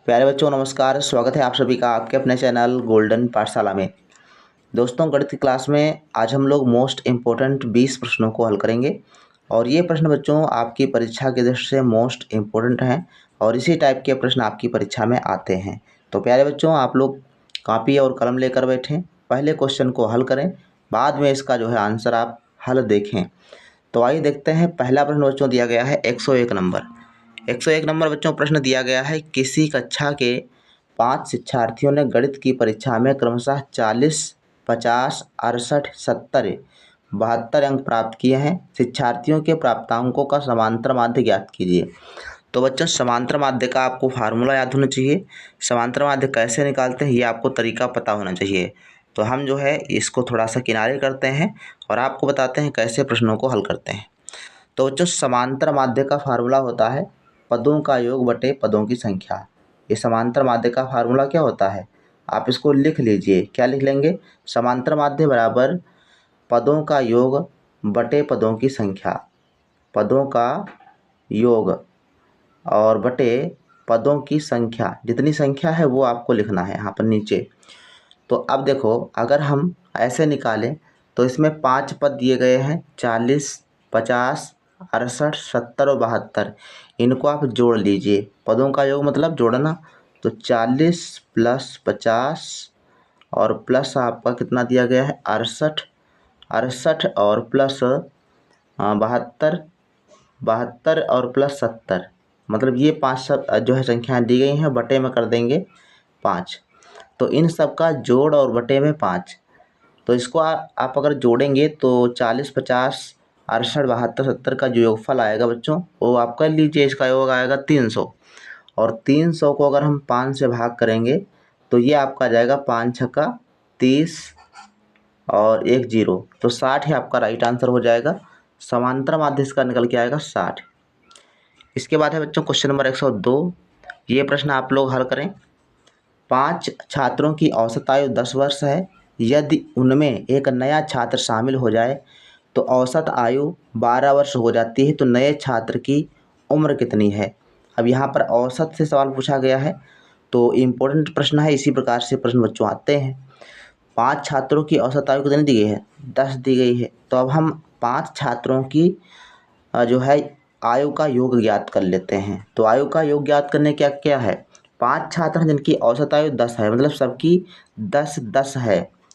प्यारे बच्चों नमस्कार। स्वागत है आप सभी का आपके अपने चैनल गोल्डन पाठशाला में। दोस्तों गणित की क्लास में आज हम लोग मोस्ट इम्पोर्टेंट 20 प्रश्नों को हल करेंगे और ये प्रश्न बच्चों आपकी परीक्षा की दृष्टि से मोस्ट इम्पोर्टेंट हैं और इसी टाइप के प्रश्न आपकी परीक्षा में आते हैं। तो प्यारे बच्चों आप लोग कॉपी और कलम लेकर बैठें, पहले क्वेश्चन को हल करें, बाद में इसका जो है आंसर आप हल देखें। तो आइए देखते हैं। पहला प्रश्न बच्चों दिया गया है 101 नंबर। 101 नंबर बच्चों प्रश्न दिया गया है, किसी कक्षा के 5 शिक्षार्थियों ने गणित की परीक्षा में क्रमशः 40, 50, 68, 70, 72 अंक प्राप्त किए हैं। शिक्षार्थियों के प्राप्तांकों का समांतर माध्य ज्ञात कीजिए। तो बच्चों समांतर माध्य का आपको फार्मूला याद होना चाहिए। समांतर माध्य कैसे निकालते हैं ये आपको तरीका पता होना चाहिए। तो हम जो है इसको थोड़ा सा किनारे करते हैं और आपको बताते हैं कैसे प्रश्नों को हल करते हैं। तो बच्चों समांतर माध्य का फार्मूला होता है पदों का योग बटे पदों की संख्या। ये समांतर माध्य का फार्मूला क्या होता है, आप इसको लिख लीजिए। क्या लिख लेंगे? समांतर माध्य बराबर पदों का योग बटे पदों की संख्या। पदों का योग और बटे पदों की संख्या, जितनी संख्या है वो आपको लिखना है यहाँ पर नीचे। तो अब देखो अगर हम ऐसे निकालें तो इसमें 5 पद दिए गए हैं, 40, 50, 68, 70 और 72। इनको आप जोड़ लीजिए। पदों का योग मतलब जोड़ना। तो 40 प्लस 50 और प्लस आपका कितना दिया गया है 68, 68 और प्लस 72, 72 और प्लस 70। मतलब ये 5 सब जो है संख्याएँ दी गई हैं, बटे में कर देंगे 5। तो इन सब का जोड़ और बटे में 5। तो इसको आप अगर जोड़ेंगे तो 40, 50, 68, 72, 70 का जो योगफल आएगा बच्चों वो आप कर लीजिए। इसका योग आएगा 300 और 300 को अगर हम 5 से भाग करेंगे तो ये आपका आ जाएगा 5 छक्का 30 और 1 0। तो 60 ही आपका राइट आंसर हो जाएगा। समांतर माध्य इसका निकल के आएगा 60। इसके बाद है बच्चों क्वेश्चन नंबर 102। ये प्रश्न आप लोग हल करें। 5 छात्रों की औसत आयु 10 वर्ष है। यदि उनमें एक नया छात्र शामिल हो जाए तो औसत आयु 12 वर्ष हो जाती है। तो नए छात्र की उम्र कितनी है? अब यहाँ पर औसत से सवाल पूछा गया है तो इम्पोर्टेंट प्रश्न है। इसी प्रकार से प्रश्न बच्चों आते हैं। 5 छात्रों की औसत आयु कितनी दी गई है? 10 दी गई है। तो अब हम 5 छात्रों की जो है आयु का योग ज्ञात कर लेते हैं। तो आयु का योग ज्ञात करने क्या क्या है? 5 छात्र हैं जिनकी औसत आयु 10 है, मतलब सबकी 10-10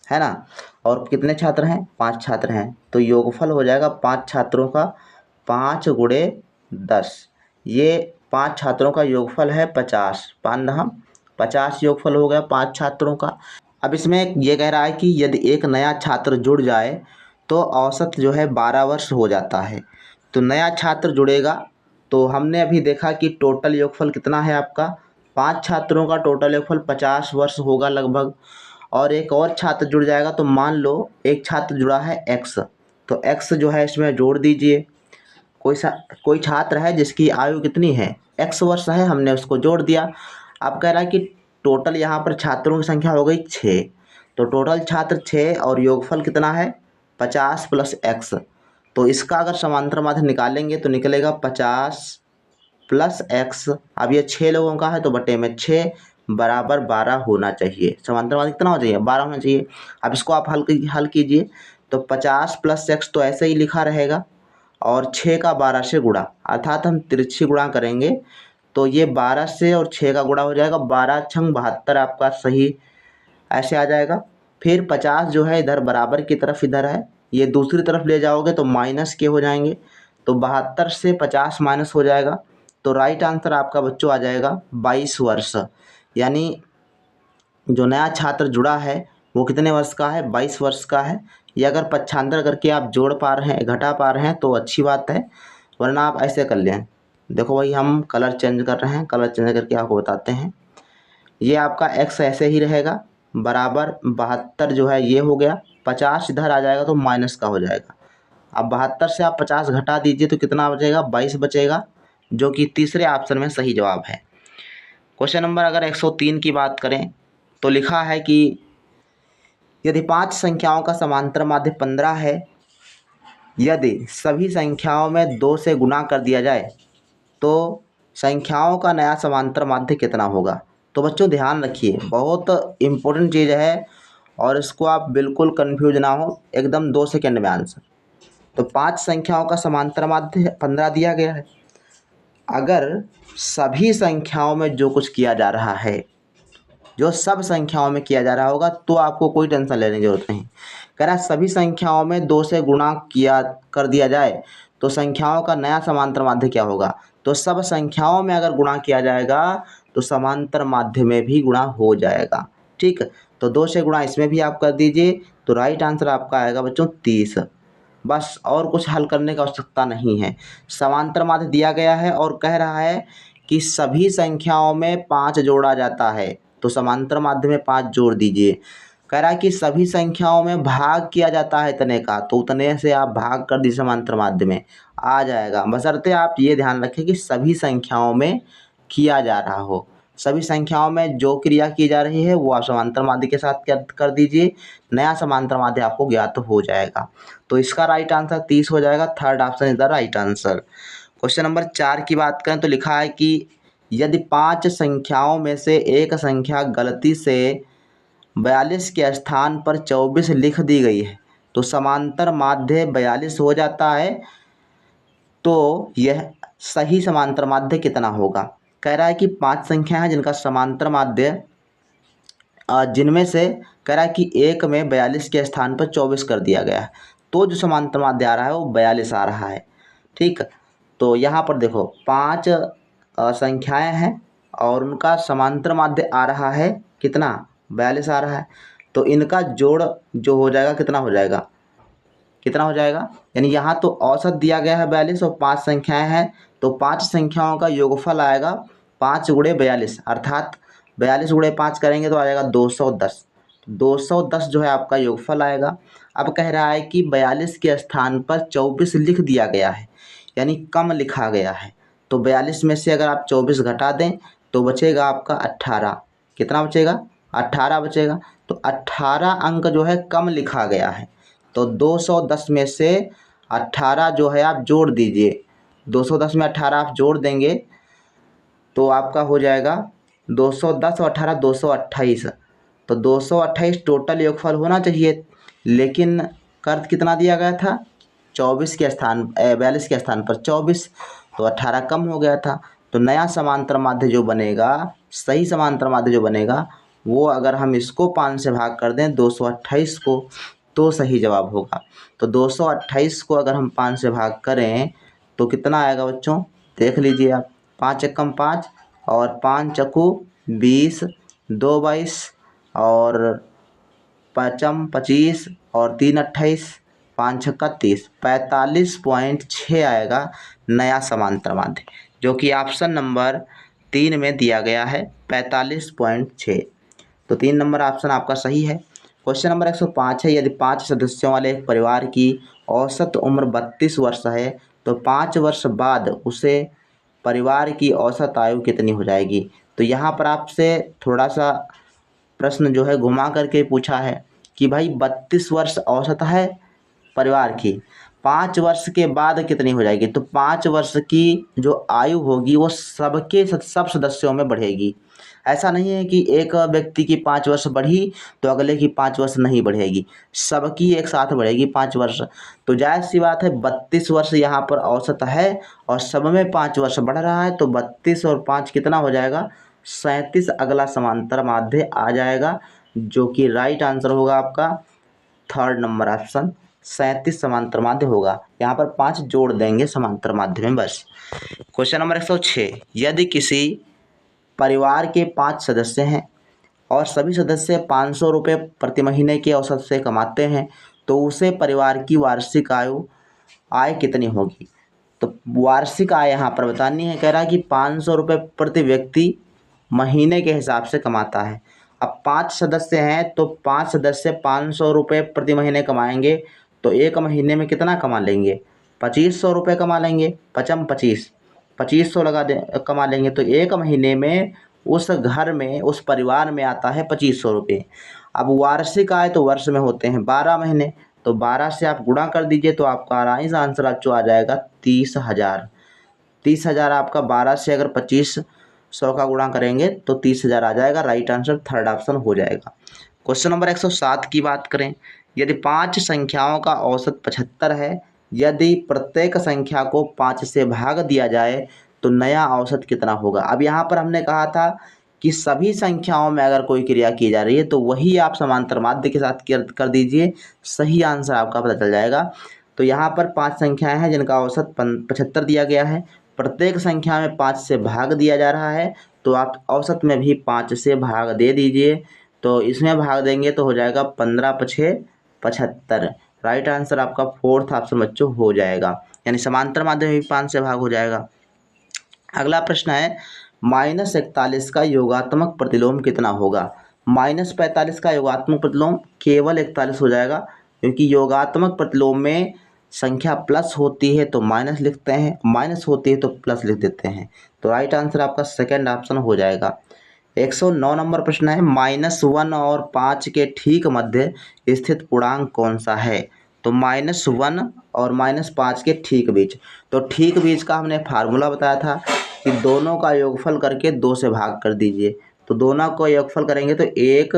है ना। और कितने छात्र हैं? 5 छात्र हैं। तो योगफल हो जाएगा 5 छात्रों का 5 गुणे 10। ये 5 छात्रों का योगफल है 50। 50 योगफल हो गया 5 छात्रों का। अब इसमें ये कह रहा है कि यदि एक नया छात्र जुड़ जाए तो औसत जो है 12 वर्ष हो जाता है। तो नया छात्र जुड़ेगा तो हमने अभी देखा कि टोटल योगफल कितना है आपका, 5 छात्रों का टोटल योगफल 50 वर्ष होगा लगभग। और एक और छात्र जुड़ जाएगा तो मान लो एक छात्र जुड़ा है x, तो x जो है इसमें जोड़ दीजिए। कोई छात्र है जिसकी आयु कितनी है, x वर्ष है, हमने उसको जोड़ दिया। अब कह रहा है कि टोटल यहाँ पर छात्रों की संख्या हो गई 6। तो टोटल छात्र 6 और योगफल कितना है 50 प्लस x। तो इसका अगर समांतर माध्य निकालेंगे तो निकलेगा 50 प्लस x। अब ये 6 लोगों का है तो बटे में 6 बराबर 12 होना चाहिए। समांतर माध्य कितना हो चाहिए? 12 होना चाहिए। अब इसको आप हल कीजिए। तो 50 प्लस x तो ऐसे ही लिखा रहेगा और 6 का 12 से गुणा, अर्थात हम तिरछी गुणा करेंगे तो ये 12 से और 6 का गुणा हो जाएगा। 12 छंग 72 आपका सही ऐसे आ जाएगा। फिर 50 जो है इधर बराबर की तरफ इधर है, ये दूसरी तरफ ले जाओगे तो माइनस के हो जाएंगे। तो 72 से 50 माइनस हो जाएगा। तो राइट आंसर आपका बच्चों आ जाएगा 22 वर्ष। यानी जो नया छात्र जुड़ा है वो कितने वर्ष का है? 22 वर्ष का है। ये अगर पक्षांतर करके आप जोड़ पा रहे हैं, घटा पा रहे हैं तो अच्छी बात है, वरना आप ऐसे कर लें। देखो भाई हम कलर चेंज कर रहे हैं, कलर चेंज करके आपको बताते हैं। ये आपका x ऐसे ही रहेगा बराबर 72 जो है ये हो गया, 50 इधर आ जाएगा तो माइनस का हो जाएगा। अब 72 से आप 50 घटा दीजिए तो कितना बचेगा? 22 बचेगा, जो कि तीसरे ऑप्शन में सही जवाब है। क्वेश्चन नंबर अगर 103 की बात करें तो लिखा है कि यदि 5 संख्याओं का समांतर माध्य 15 है, यदि सभी संख्याओं में 2 से गुणा कर दिया जाए तो संख्याओं का नया समांतर माध्य कितना होगा? तो बच्चों ध्यान रखिए, बहुत इम्पोर्टेंट चीज़ है और इसको आप बिल्कुल कंफ्यूज ना हो, एकदम 2 सेकंड में आंसर। तो 5 संख्याओं का समांतर माध्य 15 दिया गया है। अगर सभी संख्याओं में जो कुछ किया जा रहा है, जो सब संख्याओं में किया जा रहा होगा, तो आपको कोई टेंशन लेने की जरूरत नहीं। कह रहा है सभी संख्याओं में 2 से गुणा किया कर दिया जाए तो संख्याओं का नया समांतर माध्य क्या होगा। तो सब संख्याओं में अगर गुणा किया जाएगा तो समांतर माध्य में भी गुणा हो जाएगा। ठीक, तो 2 से गुणा इसमें भी आप कर दीजिए, तो राइट आंसर आपका आएगा बच्चों 30। बस और कुछ हल करने की आवश्यकता नहीं है। समांतर माध्य दिया गया है और कह रहा है कि सभी संख्याओं में 5 जोड़ा जाता है, तो समांतर माध्य में 5 जोड़ दीजिए। कह रहा है कि सभी संख्याओं में भाग किया जाता है इतने का, तो उतने से आप भाग कर दीजिए, समांतर माध्य में आ जाएगा। बशर्ते आप ये ध्यान रखें कि सभी संख्याओं में किया जा रहा हो। सभी संख्याओं में जो क्रिया की जा रही है वो आप समांतर माध्य के साथ कर दीजिए, नया समांतर माध्य आपको ज्ञात हो जाएगा। तो इसका राइट आंसर 30 हो जाएगा। Third option is the right answer. Question number 4 की बात करें तो लिखा है कि यदि 5 संख्याओं में से एक संख्या गलती से 42 के स्थान पर 24 लिख दी गई है तो समांतर माध्य 42 हो जाता है, तो यह सही समांतर माध्य कितना होगा। कह रहा है कि 5 संख्या हैं जिनका समांतर माध्य जिनमें से कह रहा है कि एक में 42 के स्थान पर 24 कर दिया गया है, तो जो समांतर माध्य आ रहा है वो 42 आ रहा है। ठीक, तो यहाँ पर देखो 5 संख्याएं हैं और उनका समांतर माध्य आ रहा है कितना, 42 आ रहा है। तो इनका जोड़ जो हो जाएगा कितना हो जाएगा, कितना हो जाएगा, यानी यहाँ तो औसत दिया गया है 42 और 5 संख्याएं हैं, तो 5 संख्याओं का योगफल आएगा 5 गुणे 42, अर्थात 42 गुणे 5 करेंगे तो आ जाएगा 210। 210 जो है आपका योगफल आएगा। अब कह रहा है कि 42 के स्थान पर 24 लिख दिया गया है, यानी कम लिखा गया है। तो 42 में से अगर आप 24 घटा दें तो बचेगा आपका 18। कितना बचेगा, 18 बचेगा। तो 18 अंक जो है कम लिखा गया है, तो 210 में से 18 जो है आप जोड़ दीजिए। 210 में 18 आप जोड़ देंगे तो आपका हो जाएगा 210 और 18 228। तो 228 टोटल योगफल होना चाहिए, लेकिन कर कितना दिया गया था, 24 के स्थान 42 के स्थान पर 24, तो 18 कम हो गया था। तो नया समांतर माध्य जो बनेगा, सही समांतर माध्य जो बनेगा वो अगर हम इसको 5 से भाग कर दें 228 को, तो सही जवाब होगा। तो 228 को अगर हम 5 से भाग करें तो कितना आएगा बच्चों, देख लीजिए आप। 5 एकम 5 और 5 चक्कू 20, 2 22 और 5 25 और 3 28, 5 छक्का 30, 45.6 आएगा नया समांतर माध्य, जो कि ऑप्शन नंबर 3 में दिया गया है 45.6। तो 3 नंबर ऑप्शन आपका सही है। क्वेश्चन नंबर 105 है, यदि 5 सदस्यों वाले एक परिवार की औसत उम्र 32 वर्ष है तो 5 वर्ष बाद उसे परिवार की औसत आयु कितनी हो जाएगी। तो यहाँ पर आपसे थोड़ा सा प्रश्न जो है घुमा करके पूछा है कि भाई 32 वर्ष औसत है परिवार की, 5 वर्ष के बाद कितनी हो जाएगी। तो 5 वर्ष की जो आयु होगी वो सब सदस्यों में बढ़ेगी। ऐसा नहीं है कि एक व्यक्ति की 5 वर्ष बढ़ी तो अगले की 5 वर्ष नहीं बढ़ेगी, सबकी एक साथ बढ़ेगी 5 वर्ष। तो जायज़ सी बात है 32 वर्ष यहाँ पर औसत है और सब में 5 वर्ष बढ़ रहा है, तो 32 और 5 कितना हो जाएगा, 37 अगला समांतर माध्य आ जाएगा, जो कि राइट आंसर होगा आपका थर्ड नंबर ऑप्शन, 37 समांतर माध्य होगा। यहाँ पर 5 जोड़ देंगे समांतर माध्य में बस। क्वेश्चन नंबर 106, यदि किसी परिवार के 5 सदस्य हैं और सभी सदस्य 500 रुपये प्रति महीने की औसत से कमाते हैं तो उसे परिवार की वार्षिक आय कितनी होगी। तो वार्षिक आय यहाँ पर बतानी है। कह रहा है कि 500 रुपये प्रति व्यक्ति महीने के हिसाब से कमाता है। अब 5 सदस्य हैं तो 5 सदस्य 500 रुपये प्रति महीने कमाएंगे, तो एक महीने में कितना कमा लेंगे, 2500 रुपये कमा लेंगे। 2500 कमा लेंगे, तो एक महीने में उस घर में उस परिवार में आता है 2500 रुपये। अब वार्षिक आय तो वर्ष में होते हैं 12 महीने, तो 12 से आप गुणा कर दीजिए तो आपका आंसर जो आ जाएगा 30,000। 30,000 आपका 12 से अगर 25 100 का गुणा करेंगे तो 30,000 आ जाएगा। राइट आंसर थर्ड ऑप्शन हो जाएगा। क्वेश्चन नंबर 107 की बात करें, यदि 5 संख्याओं का औसत 75 है, यदि प्रत्येक संख्या को 5 से भाग दिया जाए तो नया औसत कितना होगा। अब यहाँ पर हमने कहा था कि सभी संख्याओं में अगर कोई क्रिया की जा रही है तो वही आप समांतर माध्य के साथ कर दीजिए, सही आंसर आपका पता चल जाएगा। तो यहाँ पर 5 संख्याएं हैं जिनका औसत 75 दिया गया है, प्रत्येक संख्या में 5 से भाग दिया जा रहा है, तो आप औसत में भी 5 से भाग दे दीजिए। तो इसमें भाग देंगे तो हो जाएगा 15 पछे 75। राइट आंसर आपका फोर्थ ऑप्शन बच्चों हो जाएगा, यानी समांतर माध्य में भी 5 से भाग हो जाएगा। अगला प्रश्न है, -41 का योगात्मक प्रतिलोम कितना होगा। -45 का योगात्मक प्रतिलोम केवल 41 हो जाएगा, क्योंकि योगात्मक प्रतिलोम में संख्या प्लस होती है तो माइनस लिखते हैं, माइनस होती है तो प्लस लिख देते हैं। तो राइट आंसर आपका सेकंड ऑप्शन हो जाएगा। 109 नंबर प्रश्न है, -1 और 5 के ठीक मध्य स्थित पूर्णांक कौन सा है। तो -1 और -5 के ठीक बीच, तो ठीक बीच का हमने फार्मूला बताया था कि दोनों का योगफल करके 2 से भाग कर दीजिए। तो दोनों को योगफल करेंगे तो 1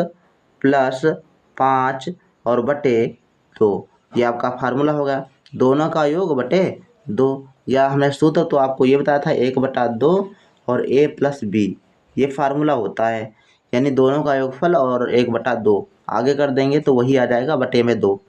+ 5 और बटे 2, ये आपका फार्मूला होगा। दोनों का योग बटे 2, या हमने सूत्र तो आपको ये बताया था 1/2 और a + b, ये फार्मूला होता है, यानी दोनों का योगफल और 1/2 आगे कर देंगे तो वही आ जाएगा बटे में 2।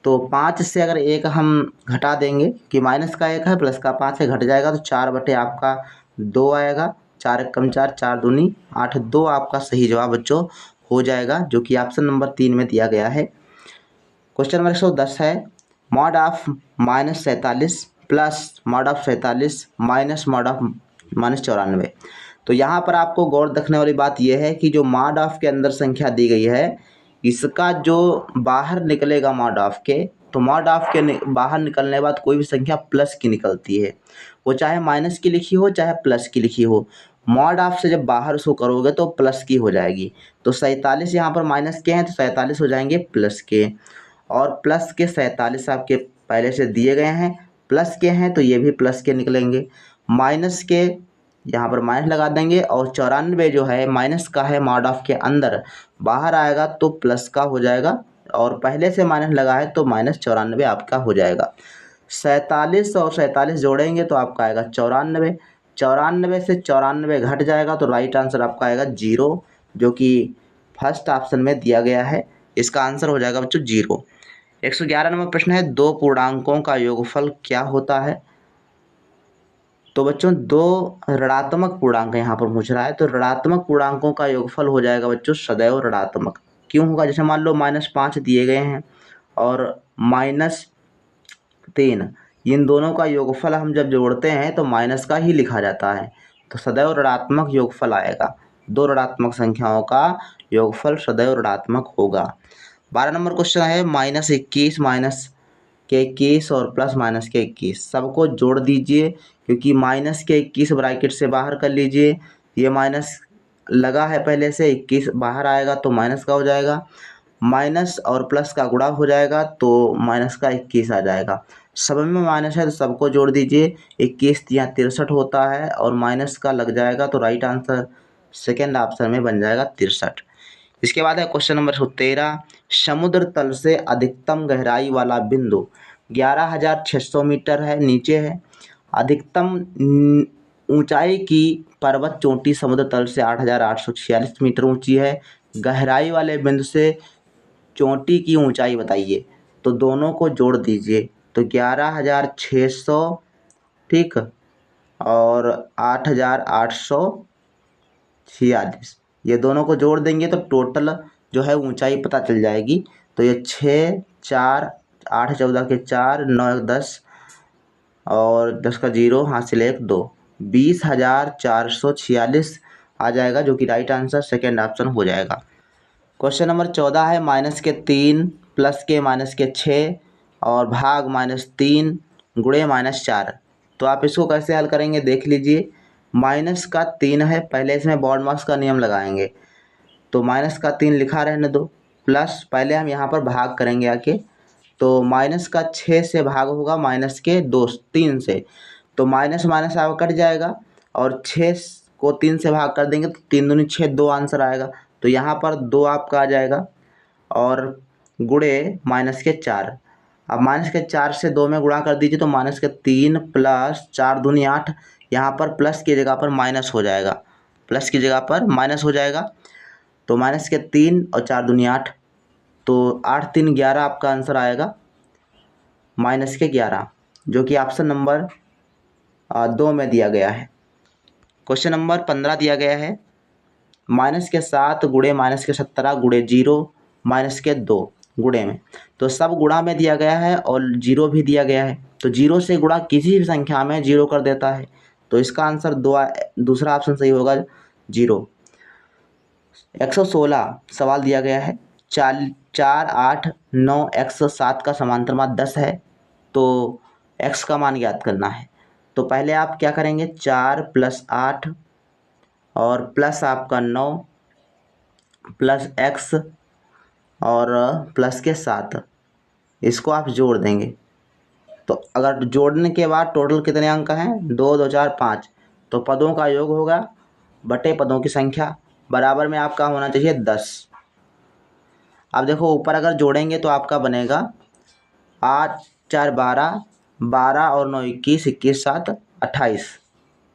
तो 5 से अगर 1 हम घटा देंगे कि माइनस का 1 है प्लस का 5 से घट जाएगा तो 4 बटे आपका 2 आएगा। 4 × 4 4 दूनी 8, 2 आपका सही जवाब बच्चों हो जाएगा, जो कि ऑप्शन नंबर 3 में दिया गया है। क्वेश्चन नंबर 110 है, mod of -47 plus mod of 47 minus mod of -94। तो यहाँ पर आपको गौर रखने वाली बात यह है कि जो मॉड ऑफ के अंदर संख्या दी गई है, इसका जो बाहर निकलेगा मॉड ऑफ के, तो मॉड ऑफ के बाहर निकलने के बाद कोई भी संख्या प्लस की निकलती है, वो चाहे माइनस की लिखी हो चाहे प्लस की लिखी हो। मॉड ऑफ से जब बाहर उसको करोगे तो प्लस की हो जाएगी। तो 47 यहाँ पर माइनस के हैं तो 47 हो जाएंगे प्लस के, और प्लस के 47 आपके पहले से दिए गए हैं, प्लस के हैं तो ये भी प्लस के निकलेंगे। माइनस के यहाँ पर माइनस लगा देंगे, और 94 जो है माइनस का है, मॉड ऑफ के अंदर बाहर आएगा तो प्लस का हो जाएगा, और पहले से माइनस लगा है तो -94 आपका हो जाएगा। 47 और 47 जोड़ेंगे तो आपका आएगा 94, 94 से 94 घट जाएगा तो राइट आंसर आपका आएगा 0, जो कि फर्स्ट ऑप्शन में दिया गया है। इसका आंसर हो जाएगा बच्चों 0। 111 नंबर प्रश्न है, 2 पूर्णांकों का योगफल क्या होता है। तो बच्चों 2 ऋणात्मक पूर्णांक यहाँ पर पूछ रहा है, तो ऋणात्मक पूर्णांकों का योगफल हो जाएगा बच्चों सदैव ऋणात्मक। क्यों होगा, जैसे मान लो -5 दिए गए हैं और -3, इन दोनों का योगफल हम जब जोड़ते हैं तो माइनस का ही लिखा जाता है, तो सदैव ऋणात्मक योगफल आएगा। 2 ऋणात्मक संख्याओं का योगफल सदैव ऋणात्मक होगा। 12 नंबर क्वेश्चन है, -21 -21 और +-21 सबको जोड़ दीजिए, क्योंकि -21 ब्रैकेट से बाहर कर लीजिए, ये माइनस लगा है पहले से, 21 बाहर आएगा तो माइनस का हो जाएगा, माइनस और प्लस का गुणा हो जाएगा तो माइनस का 21 आ जाएगा। सब में माइनस है तो सबको जोड़ दीजिए, 21 या 63 होता है और माइनस का लग जाएगा तो राइट आंसर सेकेंड ऑप्शन में बन जाएगा 63। इसके बाद है क्वेश्चन नंबर 13, समुद्र तल से अधिकतम गहराई वाला बिंदु 11,600 मीटर है, नीचे है। अधिकतम ऊंचाई की पर्वत चोटी समुद्र तल से 8,846 मीटर ऊंची है। गहराई वाले बिंदु से चोटी की ऊंचाई बताइए, तो दोनों को जोड़ दीजिए, तो 11,600 ठीक, और 8,846, ये दोनों को जोड़ देंगे तो टोटल जो है ऊंचाई पता चल जाएगी। तो ये 6 4 8 14 के 4 9 1 10 और 10 का 0 हासिल 1 2, 20,446 आ जाएगा, जो कि राइट आंसर सेकेंड ऑप्शन हो जाएगा। क्वेश्चन नंबर 14 है, -3 +के -6 और भाग -3 गुणे -4। तो आप इसको कैसे हल करेंगे देख लीजिए। -3 है, पहले इसमें बॉडमास का नियम लगाएंगे, तो -3 लिखा रहने दो, प्लस पहले हम यहाँ पर भाग करेंगे आके, तो -6 से भाग होगा -3 से, तो माइनस माइनस आपका कट जाएगा और 6 को 3 से भाग कर देंगे तो 3 दूनी 6, 2 आंसर आएगा। तो यहाँ पर 2 आपका आ जाएगा और गुणे -4। अब -4 से 2 में गुणा कर दीजिए तो -3 प्लस 4 दूनी 8। यहाँ पर प्लस की जगह पर माइनस हो जाएगा, प्लस की जगह पर माइनस हो जाएगा। तो -3 और 4 दूनी 8, तो 8 3 11 आपका आंसर आएगा -11, जो कि ऑप्शन नंबर 2 में दिया गया है। क्वेश्चन नंबर 15 दिया गया है -7 गुणे -17 गुणे 0 -2 गुणे में। तो सब गुणा में दिया गया है और 0 भी दिया गया है। तो 0 से गुणा किसी भी संख्या में 0 कर देता है। तो इसका आंसर दूसरा ऑप्शन सही होगा, 0। 116 सवाल दिया गया है। 4 8 9 x 7 का समांतर मान 10 है, तो x का मान ज्ञात करना है। तो पहले आप क्या करेंगे, 4 + 8 और प्लस आपका 9 प्लस x और प्लस के 7, इसको आप जोड़ देंगे। तो अगर जोड़ने के बाद टोटल कितने अंक हैं, 2 2 4 5, तो पदों का योग होगा बटे पदों की संख्या, बराबर में आपका होना चाहिए 10। अब देखो ऊपर अगर जोड़ेंगे तो आपका बनेगा 8 4 12, 12 और 9 21, 21 7 28,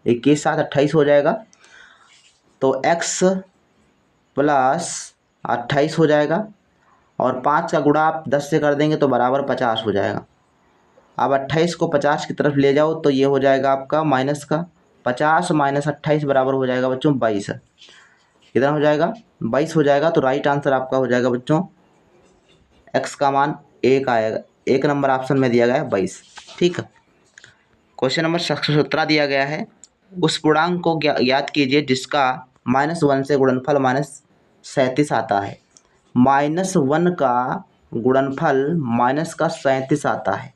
21 7 28 हो जाएगा। तो x प्लस 28 हो जाएगा और 5 का गुणा आप 10 से कर देंगे तो बराबर 50 हो जाएगा। अब 28 को 50 की तरफ ले जाओ तो ये हो जाएगा आपका माइनस का 50 - 28 बराबर हो जाएगा बच्चों 22। कितना हो जाएगा, 22 हो जाएगा। तो राइट आंसर आपका हो जाएगा बच्चों, x का मान 1 आएगा, 1 नंबर ऑप्शन में दिया गया है 22। ठीक है। क्वेश्चन नंबर 17 दिया गया है, उस पूर्णांक को याद कीजिए जिसका -1 से गुणनफल -37 आता है। -1 का गुणनफल माइनस का 37 आता है,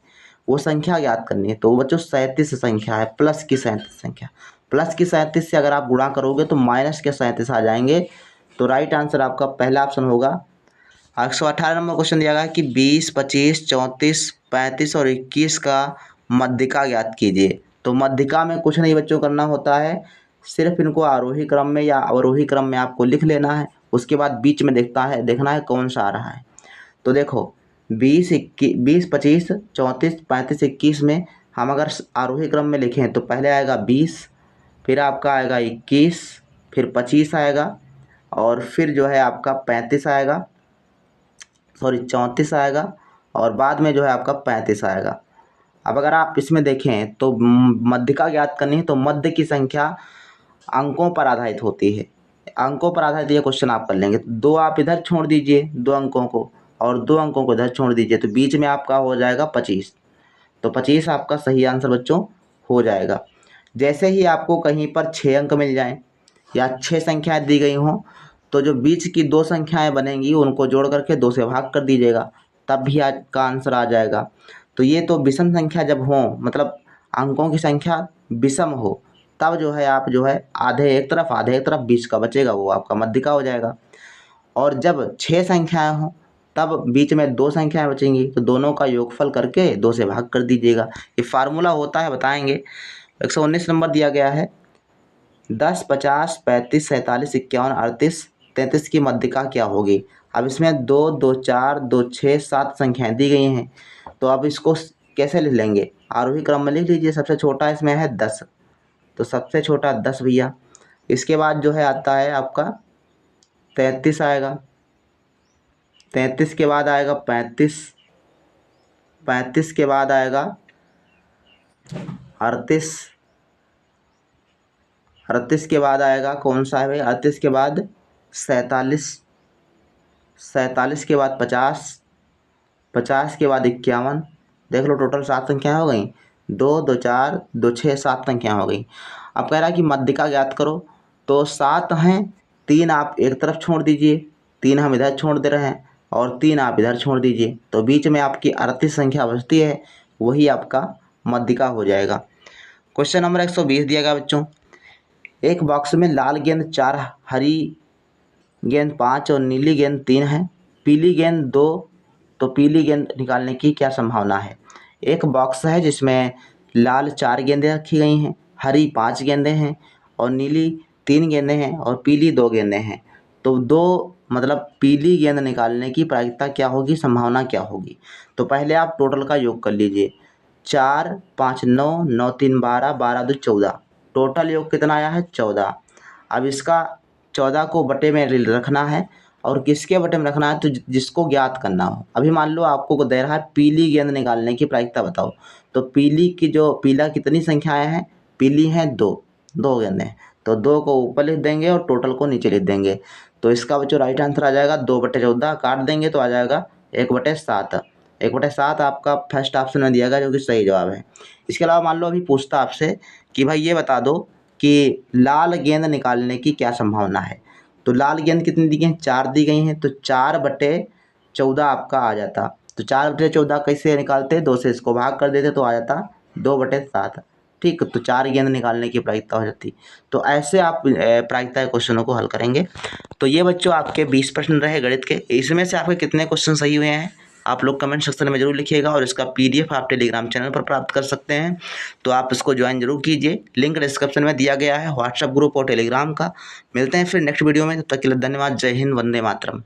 वो संख्या याद करनी है। तो बच्चों 37 संख्या है, प्लस की 37 संख्या, प्लस की 37 से अगर आप गुणा करोगे तो माइनस के 37 आ जाएंगे। तो राइट आंसर आपका पहला ऑप्शन होगा। 118 नंबर क्वेश्चन दिया गया है कि 20 25 34 35 और 21 का मध्यिका ज्ञात कीजिए। तो मध्यिका में कुछ नहीं बच्चों करना होता है, सिर्फ इनको आरोही क्रम में या अवरोही क्रम में आपको लिख लेना है। उसके बाद बीच में देखना है कौन सा आ रहा है। तो देखो 20 25 34 35 21 में हम अगर आरोही क्रम में लिखें तो पहले आएगा 20, फिर आपका आएगा 21, फिर 25 आएगा और फिर जो है आपका 35 आएगा, सॉरी 34 आएगा और बाद में जो है आपका 35 आएगा। अब अगर आप इसमें देखें तो मध्यिका ज्ञात करनी है, तो मध्य की संख्या अंकों पर आधारित होती है। अंकों पर आधारित ये क्वेश्चन आप कर लेंगे। 2 आप इधर छोड़ दीजिए 2 अंकों को और 2 अंकों को इधर छोड़ दीजिए, तो बीच में आपका हो जाएगा 25। तो 25 आपका सही आंसर बच्चों हो जाएगा। जैसे ही आपको कहीं पर 6 अंक मिल जाएं या 6 संख्याएं दी गई हों, तो जो बीच की 2 संख्याएं बनेंगी उनको जोड़ करके 2 से भाग कर दीजिएगा, तब भी आज का आंसर आ जाएगा। तो ये तो विषम संख्या जब हो, मतलब अंकों की संख्या विषम हो, तब जो है आप जो है आधे एक तरफ बीच का बचेगा, वो आपका मध्यिका हो जाएगा। और जब 6 संख्याएं हों तब बीच में 2 संख्याएं बचेंगी, तो दोनों का योगफल करके 2 से भाग कर दीजिएगा। ये फार्मूला होता है, बताएंगे। 119 नंबर दिया गया है, 10 50 35 47 51 38 33 की मध्यिका क्या होगी। अब इसमें 2 2 4 2 6 7 संख्याएं दी गई हैं, तो अब इसको कैसे लिख लेंगे, आरोही क्रम में लिख लीजिए। सबसे छोटा इसमें है 10, तो सबसे छोटा 10 भैया। इसके बाद जो है आता है आपका 33 आएगा, 33 के बाद आएगा 35, 35 के बाद आएगा 38, 38 के बाद आएगा कौन सा है भाई, 38 के बाद 47, 47 के बाद 50, 50 के बाद 51। देख लो टोटल 7 संख्याएं हो गई, 2 2 4 2 6 7 संख्याएं हो गई। अब कह रहा है कि मध्यिका ज्ञात करो, तो 7 हैं, 3 आप एक तरफ छोड़ दीजिए, 3 हम इधर छोड़ दे रहे हैं और 3 आप इधर छोड़ दीजिए, तो बीच में आपकी 38 संख्या बचती है, वही आपका मध्यिका हो जाएगा। क्वेश्चन नंबर 120 दिया गया बच्चों, एक बॉक्स में लाल गेंद 4, हरी गेंद 5 और नीली गेंद 3 है, पीली गेंद 2, तो पीली गेंद निकालने की क्या संभावना है। एक बॉक्स है जिसमें लाल 4 गेंदें रखी गई हैं, हरी 5 गेंदें हैं और नीली 3 गेंदें हैं और पीली 2 गेंदें हैं, तो 2 मतलब पीली गेंद निकालने की प्रायिकता क्या होगी, संभावना क्या होगी। तो पहले आप टोटल का योग कर लीजिए। 4 5 9 9 3 12 12 2 14, टोटल योग कितना आया है 14। अब इसका 14 को बटे में रखना है और किसके बटे में रखना है, तो जिसको ज्ञात करना हो। अभी मान लो आपको दे रहा है पीली गेंद निकालने की प्रायिकता बताओ, तो पीली की जो पीला कितनी संख्याएं हैं, पीली हैं 2 गेंदें, तो 2 को ऊपर लिख देंगे और टोटल को नीचे लिख देंगे। तो इसका बच्चों राइट आंसर आ जाएगा 2/14, काट देंगे तो आ जाएगा 1/7। 1/7 आपका फर्स्ट ऑप्शन में दिया गया, जो कि सही जवाब है। इसके अलावा मान लो अभी पूछता आपसे कि भाई ये बता दो कि लाल गेंद निकालने की क्या संभावना है। तो लाल गेंद कितनी दी गई हैं, 4 दी गई हैं, तो 4/14 आपका आ जाता। तो 4/14 कैसे निकालते, 2 से इसको भाग कर देते तो आ जाता 2/7। ठीक, तो 4 गेंद निकालने की प्रायिकता हो जाती। तो ऐसे आप प्रायिकता के क्वेश्चनों को हल करेंगे। तो ये बच्चों आपके 20 प्रश्न रहे गणित के। इसमें से आपके कितने क्वेश्चन सही हुए हैं आप लोग कमेंट सेक्शन में जरूर लिखिएगा, और इसका PDF आप टेलीग्राम चैनल पर प्राप्त कर सकते हैं, तो आप इसको ज्वाइन जरूर कीजिए। लिंक डिस्क्रिप्शन में दिया गया है व्हाट्सएप ग्रुप और टेलीग्राम का। मिलते हैं फिर नेक्स्ट वीडियो में, तब तक के लिए धन्यवाद। जय हिंद, वंदे मातरम।